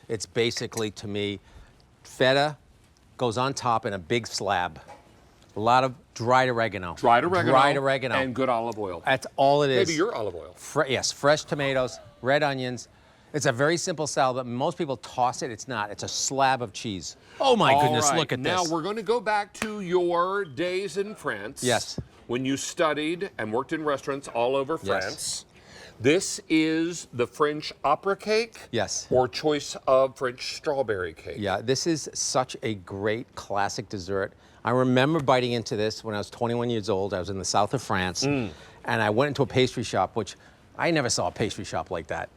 It's basically, to me, feta goes on top in a big slab. A lot of dried oregano. Dried oregano. Dried oregano. And good olive oil. That's all it is. Maybe your olive oil. Yes, fresh tomatoes, red onions. It's a very simple salad, but most people toss it. It's not. It's a slab of cheese. Oh my goodness, look at this. Now we're going to go back to your days in France. Yes. When you studied and worked in restaurants all over France. This is the French opera cake? Yes. Or choice of French strawberry cake? Yeah, this is such a great classic dessert. I remember biting into this when I was 21 years old. I was in the south of France, and I went into a pastry shop, which I never saw a pastry shop like that.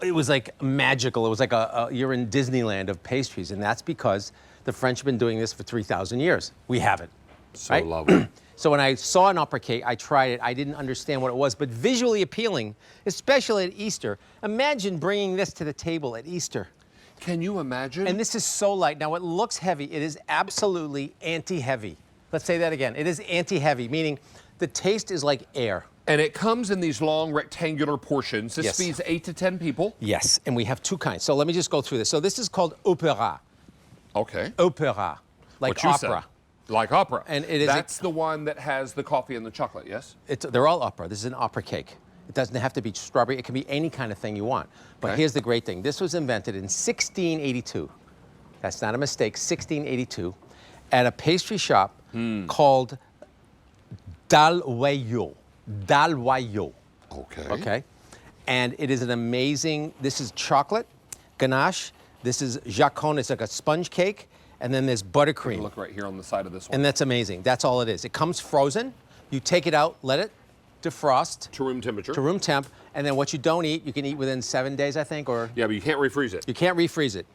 It was like magical. It was like you're in Disneyland of pastries, and that's because the French have been doing this for 3,000 years. We haven't. So right? lovely. So when I saw an opera cake, I tried it. I didn't understand what it was, but visually appealing, especially at Easter. Imagine bringing this to the table at Easter. Can you imagine? And this is so light. Now, it looks heavy. It is absolutely anti-heavy. Let's say that again. It is anti-heavy, meaning the taste is like air. And it comes in these long rectangular portions. This feeds 8 to 10 people. Yes, and we have two kinds. So let me just go through this. So this is called opera. Okay. Opera, like what you opera. Said. Like opera. And it is. That's the one that has the coffee and the chocolate, yes? They're all opera. This is an opera cake. It doesn't have to be strawberry. It can be any kind of thing you want. But here's the great thing. This was invented in 1682. That's not a mistake, 1682, at a pastry shop called Dalwayo. Dalwayo. Okay. Okay. And it is an amazing, this is chocolate, ganache. This is jacon, it's like a sponge cake. And then there's buttercream. Look right here on the side of this one. And that's amazing. That's all it is. It comes frozen. You take it out, let it defrost. To room temperature. To room temp. And then what you don't eat, you can eat within 7 days, I think, or... Yeah, but you can't refreeze it. You can't refreeze it.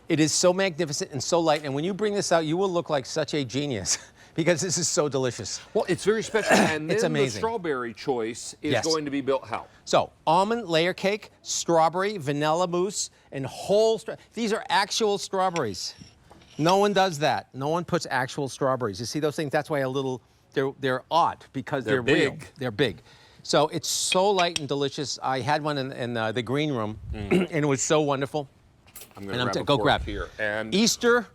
It is so magnificent and so light. And when you bring this out, you will look like such a genius because this is so delicious. Well, it's very special. And then it's amazing. The strawberry choice is going to be built how? So, almond layer cake, strawberry, vanilla mousse, and whole... These are actual strawberries. No one does that. No one puts actual strawberries. You see those things? That's why a little... They're odd because they're big. Real. They're big. So it's so light and delicious. I had one in the green room, and it was so wonderful. I'm going to go grab here. And Easter,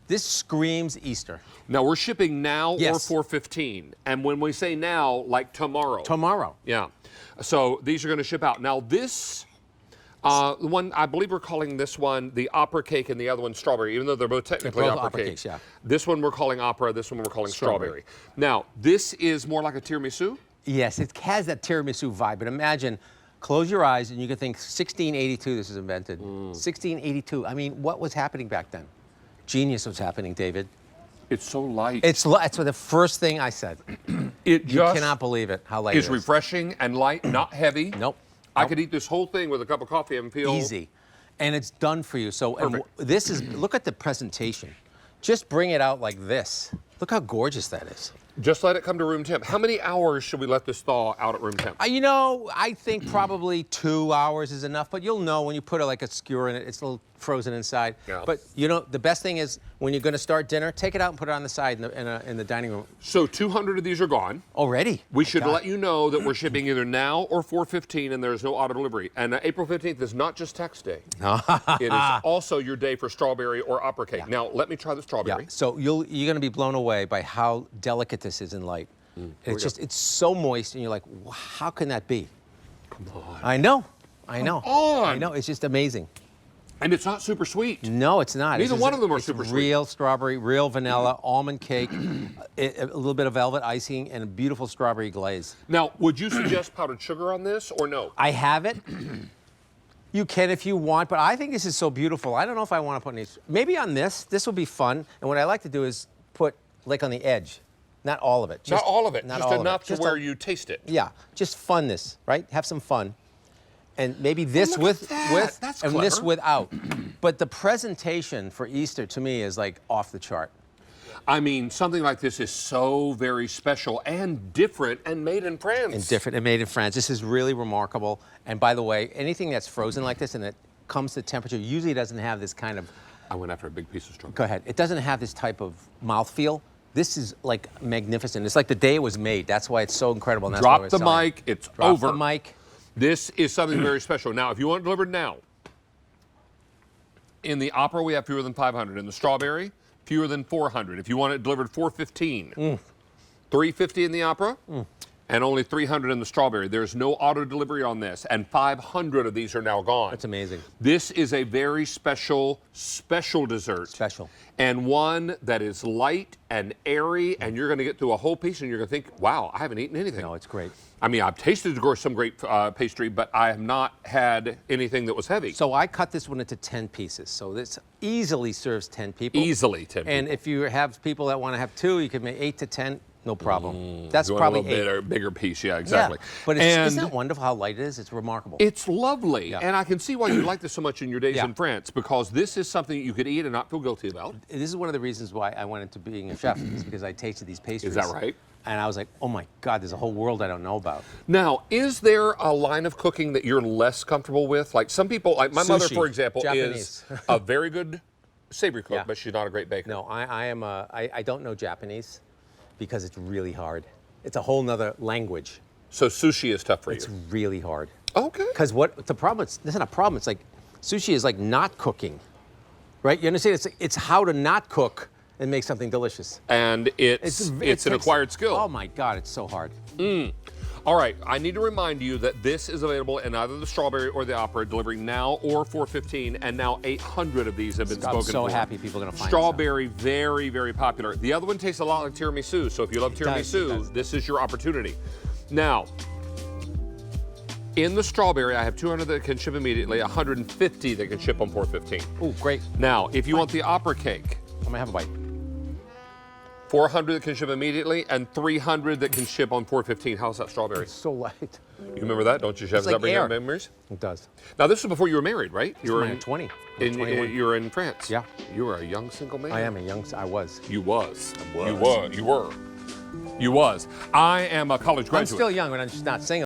this screams Easter. Now we're shipping now or 4/15, and when we say now, like tomorrow. Tomorrow. Yeah. So these are going to ship out. Now this. One, I believe we're calling this one the opera cake and the other one strawberry, even though they're both technically opera cakes. Yeah. This one we're calling opera, this one we're calling strawberry. Now, this is more like a tiramisu? Yes, it has that tiramisu vibe, but imagine, close your eyes and you can think 1682 this was invented. 1682, I mean, what was happening back then? Genius was happening, David. It's so light. It's the first thing I said. You cannot believe it, how light it is. It's refreshing and light, not heavy. Nope. I could eat this whole thing with a cup of coffee and feel... Easy. And it's done for you. So Perfect. This is, look at the presentation. Just bring it out like this. Look how gorgeous that is. Just let it come to room temp. How many hours should we let this thaw out at room temp? You know, I think probably 2 hours is enough, but you'll know when you put like a skewer in it, it's a little frozen inside. Yeah. But you know, the best thing is when you're going to start dinner, take it out and put it on the side in the dining room. So 200 of these are gone. Already? We should let you know that we're shipping either now or 4/15, and there's no auto delivery. And April 15th is not just tax day. It is also your day for strawberry or opera cake. Now, let me try the strawberry. Yeah. So you're going to be blown away by how delicate this is in light. It's so moist, and you're like, how can that be? Come on. I know. Come on. I know. It's just amazing. And it's not super sweet. No, it's not. Neither one of them are super sweet. Real strawberry, real vanilla, almond cake, a little bit of velvet icing, and a beautiful strawberry glaze. Now, would you suggest powdered sugar on this or no? I have it. You can if you want, but I think this is so beautiful. I don't know if I want to put any. Maybe on this. This will be fun. And what I like to do is put like on the edge. Not all of it. Not all of it. Not just all enough of it. to where you taste it. Yeah, just funness, right? Have some fun. And maybe this with That's and clever. this without. But the presentation for Easter to me is like off the chart. I mean, something like this is so very special and different and made in France. And different and made in France. This is really remarkable. And by the way, anything that's frozen like this and it comes to temperature usually doesn't have this kind of... I went after a big piece of strawberry. Go ahead. It doesn't have this type of mouthfeel. This is like magnificent. It's like the day it was made. That's why it's so incredible. And that's why Drop the mic. It's Drop over. the mic. This is something very special. Now, if you want it delivered now, In the opera, we have fewer than 500. In the strawberry, fewer than 400. If you want it delivered, 415. 350 in the opera. And only 300 in the strawberry. There's no auto delivery on this, and 500 of these are now gone. That's amazing. This is a very special dessert. Special. And one that is light and airy, and you're going to get through a whole piece, and you're going to think, wow, I haven't eaten anything. No, it's great. I mean, I've tasted some great pastry, but I have not had anything that was heavy. So I cut this one into 10 pieces. So this easily serves 10 people. Easily 10 people. And if you have people that want to have 2, you can make 8 to 10. No problem. That's You want probably a little bigger piece, yeah, exactly. Yeah, but isn't it wonderful how light it is? It's remarkable. It's lovely, Yeah. and I can see why you like this so much in your days Yeah. in France, because this is something you could eat and not feel guilty about. This is one of the reasons why I went into being a chef, is because I tasted these pastries. Is that right? And I was like, oh my God, there's a whole world I don't know about. Now, is there a line of cooking that you're less comfortable with? Like some people, like my mother, Sushi, for example, Japanese. is a very good savory cook, Yeah. but she's not a great baker. No, I don't know Japanese because it's really hard. It's a whole nother language. So sushi is tough for It's you. really hard. Okay. Because what the problem, it's not a problem, it's like, sushi is like not cooking, right? You understand? It's how to not cook and make something delicious. And it's an acquired skill. Oh my God, it's so hard. All right, I need to remind you that this is available in either the strawberry or the opera, delivering now or 415, and now 800 of these have been spoken for. I'm so happy people are going to find Strawberry, very, very popular. The other one tastes a lot like tiramisu, so if you love It does. this is your opportunity. Now, in the strawberry, I have 200 that can ship immediately, 150 that can ship on 415. Oh, great. Now, if you want the opera cake, I'm going to have a bite. 400 that can ship immediately, and 300 that can ship on 415. How's that strawberry? It's so light. You remember that, don't you, Chef? It's Does that like bring air. up memories? It does. Now, this was before you were married, right? You were I'm 20. you were in France. Yeah. You were a young single man. I am a young, I was. You was. You were. You was. I am a college graduate. I'm still young, but I'm just not saying